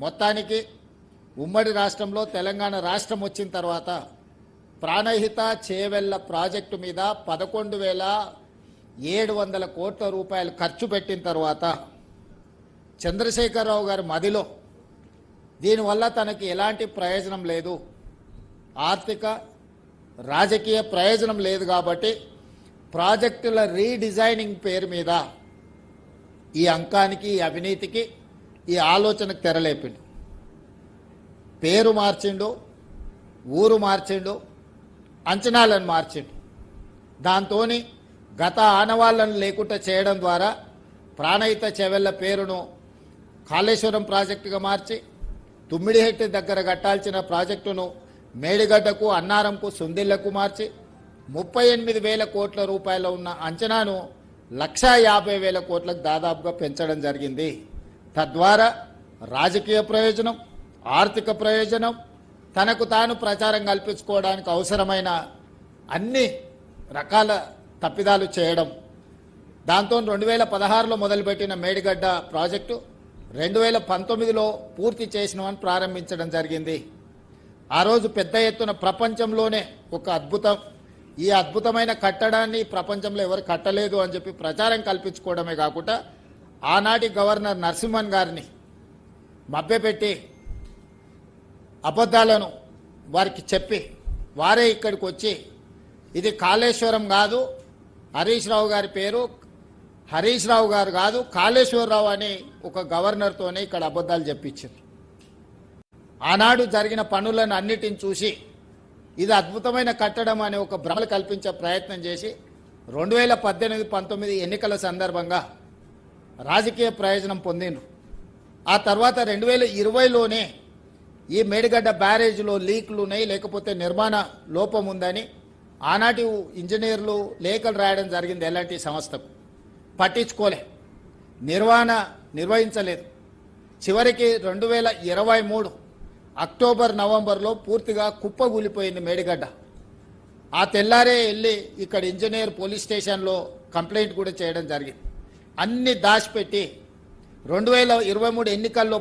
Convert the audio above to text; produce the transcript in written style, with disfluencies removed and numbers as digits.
మొత్తానికి ఉమ్మడి రాష్ట్రంలో తెలంగాణ రాష్ట్రం వచ్చిన తర్వాత ప్రాణహిత చేవెళ్ల ప్రాజెక్టు మీద 11,700 కోట్ల రూపాయలు ఖర్చు పెట్టిన తర్వాత చంద్రశేఖరరావు గారి మదిలో దీనివల్ల తనకి ఎలాంటి ప్రయోజనం లేదు, ఆర్థిక రాజకీయ ప్రయోజనం లేదు కాబట్టి ప్రాజెక్టుల రీడిజైనింగ్ పేరు మీద ఈ అంకానికి, ఈ అవినీతికి, ఈ ఆలోచనకు తెరలేపిండు. పేరు మార్చిండు, ఊరు మార్చిండు, అంచనాలను మార్చిండు. దాంతో గత ఆనవాళ్లను లేకుండా చేయడం ద్వారా ప్రాణహిత చేవెళ్ల పేరును కాళేశ్వరం ప్రాజెక్టుగా మార్చి, తుమ్మిడిహెట్టి దగ్గర కట్టాల్సిన ప్రాజెక్టును మేడిగడ్డకు, అన్నారంకు, సుందిళ్లకు మార్చి 38,000 కోట్ల రూపాయలు ఉన్న అంచనాను 1,50,000 కోట్లకు దాదాపుగా పెంచడం జరిగింది. తద్వారా రాజకీయ ప్రయోజనం, ఆర్థిక ప్రయోజనం, తనకు తాను ప్రచారం కల్పించుకోవడానికి అవసరమైన అన్ని రకాల తప్పిదాలు చేయడం. దాంతో 2016లో మొదలుపెట్టిన మేడిగడ్డ ప్రాజెక్టు 2019లో పూర్తి చేసినామని ప్రారంభించడం జరిగింది. ఆ రోజు పెద్ద ఎత్తున ప్రపంచంలోనే ఒక అద్భుతం, ఈ అద్భుతమైన కట్టడాన్ని ప్రపంచంలో ఎవరు కట్టలేదు అని చెప్పి ప్రచారం కల్పించుకోవడమే కాకుండా ఆనాటి గవర్నర్ నరసింహన్ గారిని మభ్యపెట్టి అబద్ధాలను వారికి చెప్పి వారే ఇక్కడికి వచ్చి ఇది కాళేశ్వరం కాదు, హరీష్ రావు గారి పేరు హరీష్ రావు గారు కాదు కాళేశ్వరరావు అని ఒక గవర్నర్తోనే ఇక్కడ అబద్ధాలు చెప్పించారు. ఆనాడు జరిగిన పనులను అన్నిటిని చూసి ఇది అద్భుతమైన కట్టడం అనే ఒక భ్రమలు కల్పించే ప్రయత్నం చేసి 2018-19 ఎన్నికల సందర్భంగా రాజకీయ ప్రయోజనం పొందిండ్రు. ఆ తర్వాత 2020లోనే ఈ మేడిగడ్డ బ్యారేజ్లో లీక్లు ఉన్నాయి, లేకపోతే నిర్మాణ లోపం ఉందని ఆనాటి ఇంజనీర్లు లేఖలు రాయడం జరిగింది. ఎలాంటి సంస్థకు పట్టించుకోలే, నిర్వహించలేదు. చివరికి 2023 అక్టోబర్, నవంబర్లో పూర్తిగా కుప్పగూలిపోయింది మేడిగడ్డ. ఆ తెల్లారే వెళ్ళి ఇక్కడ ఇంజనీర్ పోలీస్ స్టేషన్లో కంప్లైంట్ కూడా చేయడం జరిగింది. అన్ని దాచిపెట్టి 2023 ఎన్నికల్లో